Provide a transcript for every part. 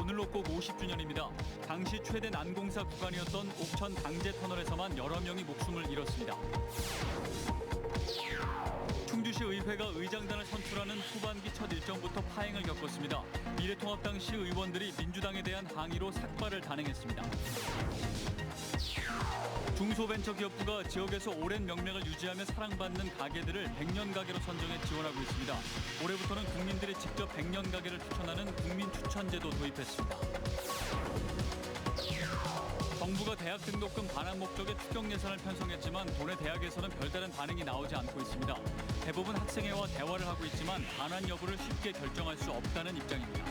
오늘로 꼭 50주년입니다. 당시 최대 난공사 구간이었던 옥천 당제 터널에서만 여러 명이 목숨을 잃었습니다. 충주시 의회가 의장단을 선출하는 후반기 첫 일정부터 파행을 겪었습니다. 미래통합당 시의원들이 민주당에 대한 항의로 삭발을 단행했습니다. 중소벤처기업부가 지역에서 오랜 명맥을 유지하며 사랑받는 가게들을 100년 가게로 선정해 지원하고 있습니다. 올해부터는 국민들이 직접 100년 가게를 추천하는 국민추천제도 도입했습니다. 정부가 대학 등록금 반환 목적의 추경 예산을 편성했지만 도내 대학에서는 별다른 반응이 나오지 않고 있습니다. 대부분 학생회와 대화를 하고 있지만 반환 여부를 쉽게 결정할 수 없다는 입장입니다.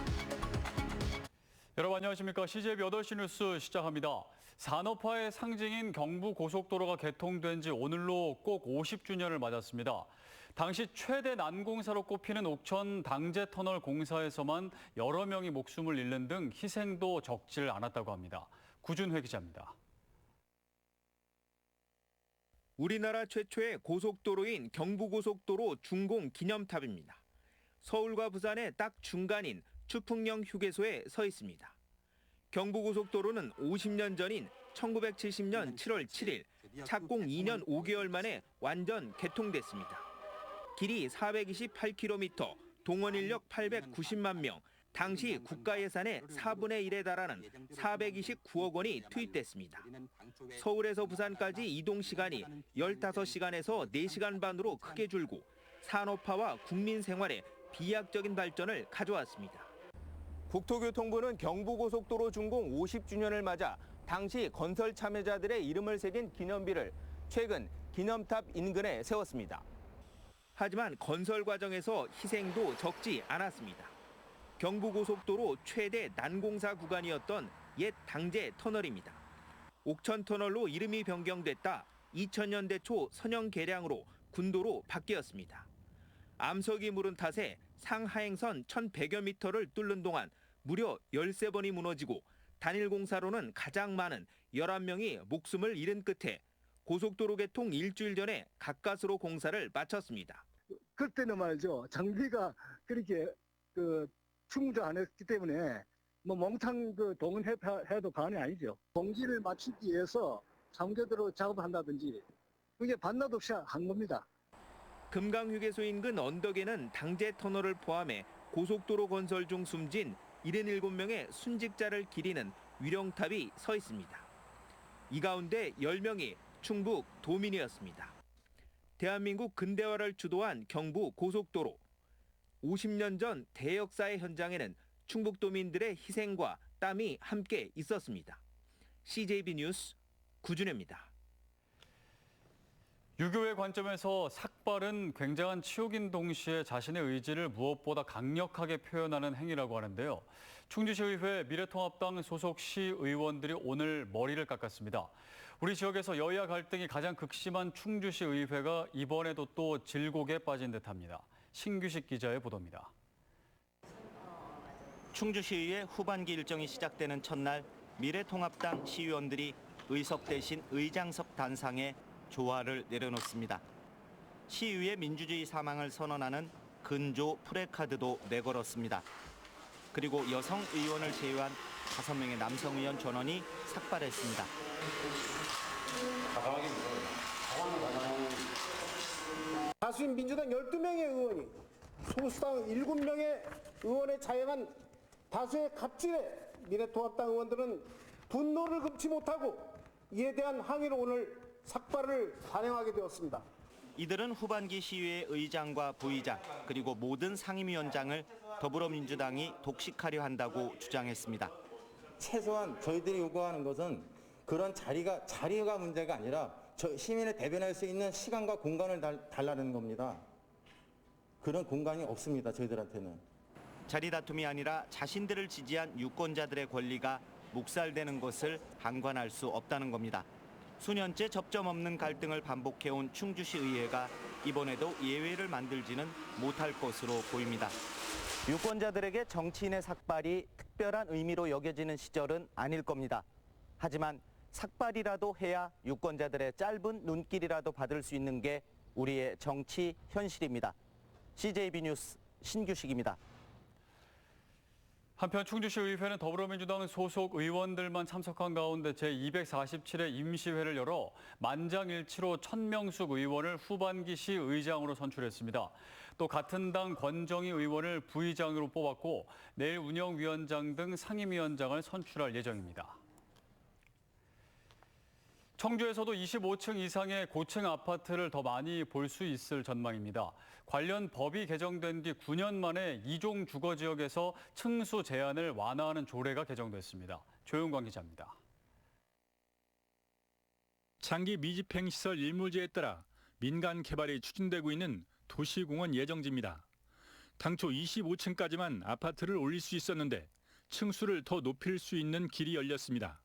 여러분 안녕하십니까. CJB 8시 뉴스 시작합니다. 산업화의 상징인 경부고속도로가 개통된 지 오늘로 꼭 50주년을 맞았습니다. 당시 최대 난공사로 꼽히는 옥천 당제터널 공사에서만 여러 명이 목숨을 잃는 등 희생도 적질 않았다고 합니다. 구준회 기자입니다. 우리나라 최초의 고속도로인 경부고속도로 준공 기념탑입니다. 서울과 부산의 딱 중간인 추풍령 휴게소에 서 있습니다. 경부고속도로는 50년 전인 1970년 7월 7일 착공 2년 5개월 만에 완전 개통됐습니다. 길이 428km, 동원 인력 890만 명, 당시 국가 예산의 4분의 1에 달하는 429억 원이 투입됐습니다. 서울에서 부산까지 이동 시간이 15시간에서 4시간 반으로 크게 줄고 산업화와 국민 생활에 비약적인 발전을 가져왔습니다. 국토교통부는 경부고속도로 준공 50주년을 맞아 당시 건설 참여자들의 이름을 새긴 기념비를 최근 기념탑 인근에 세웠습니다. 하지만 건설 과정에서 희생도 적지 않았습니다. 경부고속도로 최대 난공사 구간이었던 옛 당제 터널입니다. 옥천 터널로 이름이 변경됐다 2000년대 초 선형 개량으로 군도로 바뀌었습니다. 암석이 무른 탓에 상하행선 1100여 미터를 뚫는 동안 무려 13번이 무너지고 단일 공사로는 가장 많은 11명이 목숨을 잃은 끝에 고속도로 개통 일주일 전에 가까스로 공사를 마쳤습니다. 그때는 말이죠. 장비가 그렇게 충분히 안 했기 때문에 몽탕 동원해도 과언이 아니죠. 공지를 마치기 위해서 장교대로 작업을 한다든지 그게 반나도 없이 한 겁니다. 금강휴게소 인근 언덕에는 당제 터널을 포함해 고속도로 건설 중 숨진 77명의 순직자를 기리는 위령탑이 서 있습니다. 이 가운데 10명이 충북 도민이었습니다. 대한민국 근대화를 주도한 경부 고속도로. 50년 전 대역사의 현장에는 충북도민들의 희생과 땀이 함께 있었습니다. CJB 뉴스 구준혜입니다. 유교의 관점에서 삭발은 굉장한 치욕인 동시에 자신의 의지를 무엇보다 강력하게 표현하는 행위라고 하는데요. 충주시의회 미래통합당 소속 시의원들이 오늘 머리를 깎았습니다. 우리 지역에서 여야 갈등이 가장 극심한 충주시의회가 이번에도 또 질곡에 빠진 듯합니다. 신규식 기자의 보도입니다. 충주시의회 후반기 일정이 시작되는 첫날 미래통합당 시의원들이 의석 대신 의장석 단상에 조화를 내려놓습니다. 시의회 민주주의 사망을 선언하는 근조 프래카드도 내걸었습니다. 그리고 여성 의원을 제외한 5명의 남성 의원 전원이 삭발했습니다. 다수인 민주당 12명의 의원이 소수당 7명의 의원에 자행한 다수의 갑질에 미래통합당 의원들은 분노를 금치 못하고 이에 대한 항의로 오늘 삭발을 단행하게 되었습니다. 이들은 후반기 시의회 의장과 부의장 그리고 모든 상임위원장을 더불어민주당이 독식하려 한다고 주장했습니다. 최소한 저희들이 요구하는 것은 그런 자리가 문제가 아니라 시민을 대변할 수 있는 시간과 공간을 달라는 겁니다. 그런 공간이 없습니다, 저희들한테는. 자리 다툼이 아니라 자신들을 지지한 유권자들의 권리가 묵살되는 것을 방관할 수 없다는 겁니다. 수년째 접점 없는 갈등을 반복해온 충주시 의회가 이번에도 예외를 만들지는 못할 것으로 보입니다. 유권자들에게 정치인의 삭발이 특별한 의미로 여겨지는 시절은 아닐 겁니다. 하지만 삭발이라도 해야 유권자들의 짧은 눈길이라도 받을 수 있는 게 우리의 정치 현실입니다. CJB 뉴스 신규식입니다. 한편 충주시의회는 더불어민주당 소속 의원들만 참석한 가운데 제247회 임시회를 열어 만장일치로 천명숙 의원을 후반기 시의장으로 선출했습니다. 또 같은 당 권정희 의원을 부의장으로 뽑았고 내일 운영위원장 등 상임위원장을 선출할 예정입니다. 청주에서도 25층 이상의 고층 아파트를 더 많이 볼 수 있을 전망입니다. 관련 법이 개정된 뒤 9년 만에 2종 주거지역에서 층수 제한을 완화하는 조례가 개정됐습니다. 조용광 기자입니다. 장기 미집행 시설 일몰제에 따라 민간 개발이 추진되고 있는 도시공원 예정지입니다. 당초 25층까지만 아파트를 올릴 수 있었는데 층수를 더 높일 수 있는 길이 열렸습니다.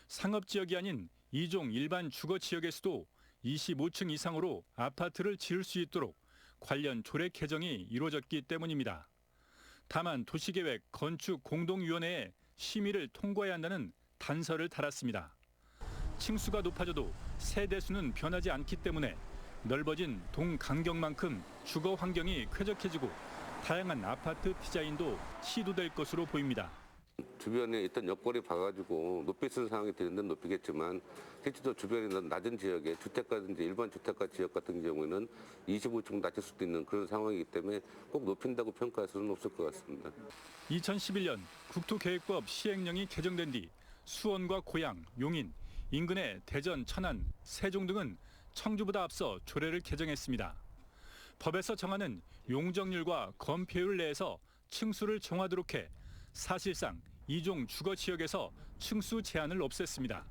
상업지역이 아닌 2종 일반 주거지역에서도 25층 이상으로 아파트를 지을 수 있도록 관련 조례 개정이 이루어졌기 때문입니다. 다만 도시계획 건축공동위원회에 심의를 통과해야 한다는 단서를 달았습니다. 층수가 높아져도 세대수는 변하지 않기 때문에 넓어진 동간격만큼 주거 환경이 쾌적해지고 다양한 아파트 디자인도 시도될 것으로 보입니다. 주변에 있던 옆거리 봐가지고 높이 쓴 상황이 되는 데는 높이겠지만 실제로 주변에 있는 낮은 지역에 주택가든지 일반 주택가 지역 같은 경우에는 25층 낮을 수도 있는 그런 상황이기 때문에 꼭 높인다고 평가할 수는 없을 것 같습니다. 2011년 국토계획법 시행령이 개정된 뒤 수원과 고양, 용인, 인근의 대전, 천안, 세종 등은 청주보다 앞서 조례를 개정했습니다. 법에서 정하는 용적률과 건폐율 내에서 층수를 정하도록 해 사실상 2종 주거지역에서 층수 제한을 없앴습니다.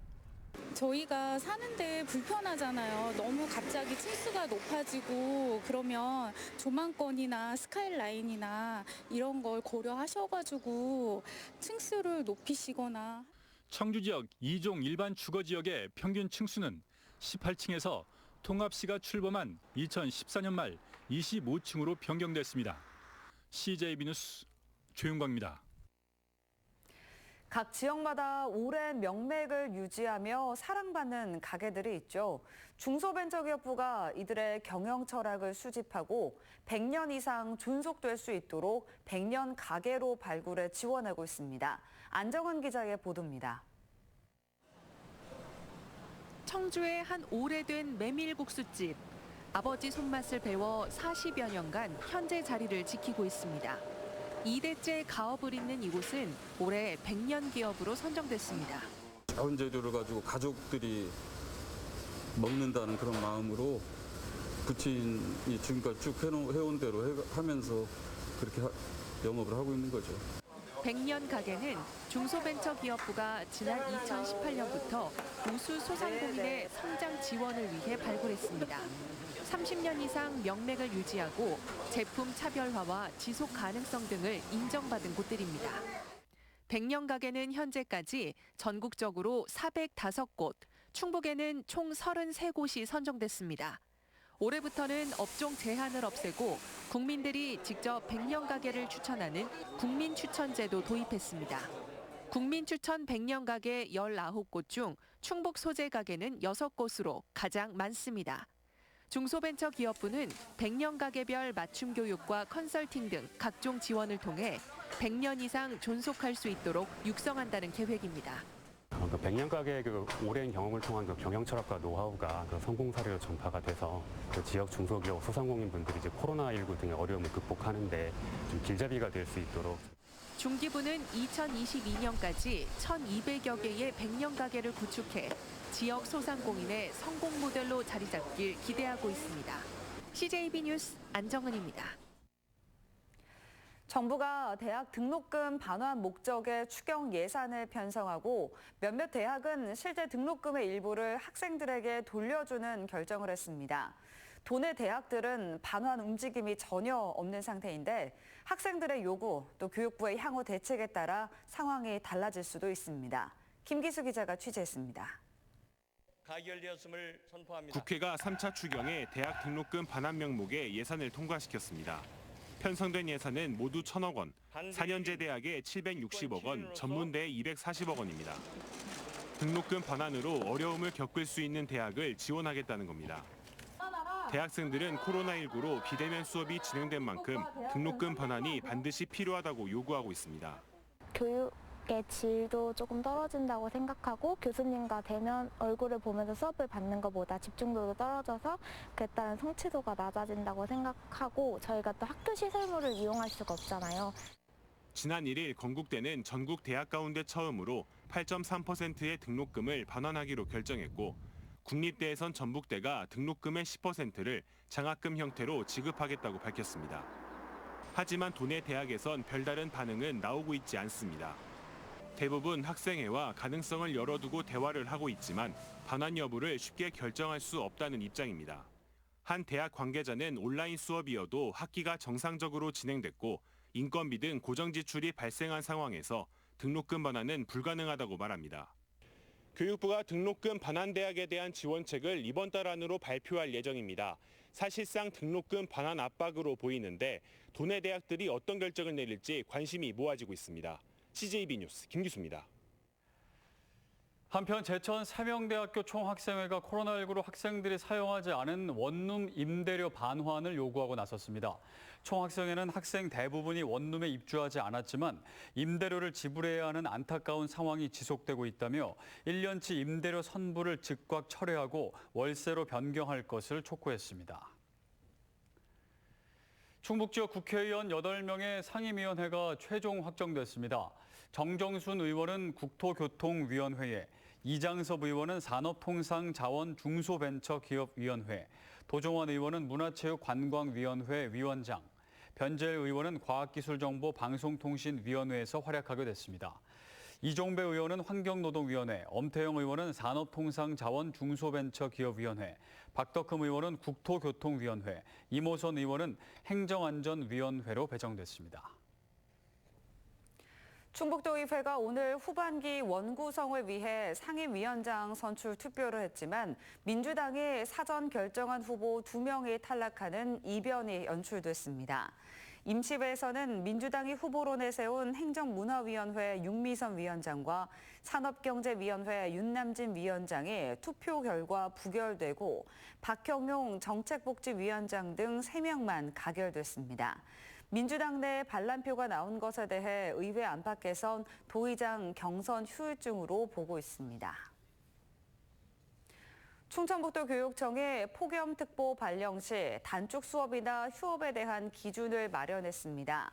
저희가 사는데 불편하잖아요. 너무 갑자기 층수가 높아지고 그러면 조망권이나 스카이라인이나 이런 걸 고려하셔가지고 층수를 높이시거나. 청주 지역 2종 일반 주거지역의 평균 층수는 18층에서 통합시가 출범한 2014년 말 25층으로 변경됐습니다. CJB 뉴스 조윤광입니다. 각 지역마다 오랜 명맥을 유지하며 사랑받는 가게들이 있죠. 중소벤처기업부가 이들의 경영 철학을 수집하고 100년 이상 존속될 수 있도록 100년 가게로 발굴해 지원하고 있습니다. 안정은 기자의 보도입니다. 청주의 한 오래된 메밀국수집. 아버지 손맛을 배워 40여 년간 현재 자리를 지키고 있습니다. 2대째 가업을 잇는 이곳은 올해 100년 기업으로 선정됐습니다. 자원 재료를 가지고 가족들이 먹는다는 그런 마음으로 부친이 지금까지 쭉 해온 대로 하면서 그렇게 영업을 하고 있는 거죠. 100년 가게는 중소벤처기업부가 지난 2018년부터 우수 소상공인의 성장 지원을 위해 발굴했습니다. 30년 이상 명맥을 유지하고 제품 차별화와 지속 가능성 등을 인정받은 곳들입니다. 100년 가게는 현재까지 전국적으로 405곳, 충북에는 총 33곳이 선정됐습니다. 올해부터는 업종 제한을 없애고 국민들이 직접 100년 가게를 추천하는 국민추천제도 도입했습니다. 국민추천 100년 가게 19곳 중 충북 소재 가게는 6곳으로 가장 많습니다. 중소벤처기업부는 100년 가게별 맞춤 교육과 컨설팅 등 각종 지원을 통해 100년 이상 존속할 수 있도록 육성한다는 계획입니다. 100년 가게의 오랜 경험을 통한 경영 철학과 노하우가 성공 사례로 전파가 돼서 지역 중소기업 소상공인분들이 이제 코로나19 등의 어려움을 극복하는데 좀 길잡이가 될 수 있도록. 중기부는 2022년까지 1,200여 개의 100년 가게를 구축해 지역 소상공인의 성공 모델로 자리 잡길 기대하고 있습니다. CJB 뉴스 안정은입니다. 정부가 대학 등록금 반환 목적의 추경 예산을 편성하고 몇몇 대학은 실제 등록금의 일부를 학생들에게 돌려주는 결정을 했습니다. 도내 대학들은 반환 움직임이 전혀 없는 상태인데 학생들의 요구 또 교육부의 향후 대책에 따라 상황이 달라질 수도 있습니다. 김기수 기자가 취재했습니다. 가결되었음을 선포합니다. 국회가 3차 추경에 대학 등록금 반환 명목의 예산을 통과시켰습니다. 편성된 예산은 모두 1,000억 원, 4년제 대학에 760억 원, 전문대에 240억 원입니다. 등록금 반환으로 어려움을 겪을 수 있는 대학을 지원하겠다는 겁니다. 대학생들은 코로나19로 비대면 수업이 진행된 만큼 등록금 반환이 반드시 필요하다고 요구하고 있습니다. 교육의 질도 조금 떨어진다고 생각하고 교수님과 대면 얼굴을 보면서 수업을 받는 것보다 집중도도 떨어져서 그에 따른 성취도가 낮아진다고 생각하고 저희가 또 학교 시설물을 이용할 수가 없잖아요. 지난 1일 건국대는 전국 대학 가운데 처음으로 8.3%의 등록금을 반환하기로 결정했고 국립대에선 전북대가 등록금의 10%를 장학금 형태로 지급하겠다고 밝혔습니다. 하지만 도내 대학에선 별다른 반응은 나오고 있지 않습니다. 대부분 학생회와 가능성을 열어두고 대화를 하고 있지만 반환 여부를 쉽게 결정할 수 없다는 입장입니다. 한 대학 관계자는 온라인 수업이어도 학기가 정상적으로 진행됐고 인건비 등 고정 지출이 발생한 상황에서 등록금 반환은 불가능하다고 말합니다. 교육부가 등록금 반환 대학에 대한 지원책을 이번 달 안으로 발표할 예정입니다. 사실상 등록금 반환 압박으로 보이는데 도내 대학들이 어떤 결정을 내릴지 관심이 모아지고 있습니다. CJB 뉴스 김기수입니다. 한편 제천 세명대학교 총학생회가 코로나19로 학생들이 사용하지 않은 원룸 임대료 반환을 요구하고 나섰습니다. 총학생회는 학생 대부분이 원룸에 입주하지 않았지만 임대료를 지불해야 하는 안타까운 상황이 지속되고 있다며 1년치 임대료 선불을 즉각 철회하고 월세로 변경할 것을 촉구했습니다. 충북 지역 국회의원 8명의 상임위원회가 최종 확정됐습니다. 정정순 의원은 국토교통위원회에, 이장섭 의원은 산업통상자원중소벤처기업위원회, 도종원 의원은 문화체육관광위원회 위원장, 변재일 의원은 과학기술정보방송통신위원회에서 활약하게 됐습니다. 이종배 의원은 환경노동위원회, 엄태영 의원은 산업통상자원중소벤처기업위원회, 박덕흠 의원은 국토교통위원회, 이모선 의원은 행정안전위원회로 배정됐습니다. 충북도의회가 오늘 후반기 원구성을 위해 상임위원장 선출 투표를 했지만 민주당이 사전 결정한 후보 2명이 탈락하는 이변이 연출됐습니다. 임시회에서는 민주당이 후보로 내세운 행정문화위원회 윤미선 위원장과 산업경제위원회 윤남진 위원장이 투표 결과 부결되고 박형용 정책복지위원장 등 3명만 가결됐습니다. 민주당 내 반란표가 나온 것에 대해 의회 안팎에선 도의장 경선 후유증으로 보고 있습니다. 충청북도 교육청이 폭염특보 발령 시 단축 수업이나 휴업에 대한 기준을 마련했습니다.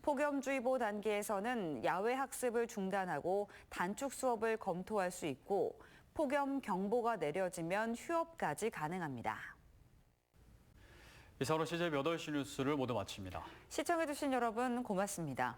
폭염주의보 단계에서는 야외 학습을 중단하고 단축 수업을 검토할 수 있고 폭염 경보가 내려지면 휴업까지 가능합니다. 이상으로 CJ 8시 뉴스를 모두 마칩니다. 시청해주신 여러분 고맙습니다.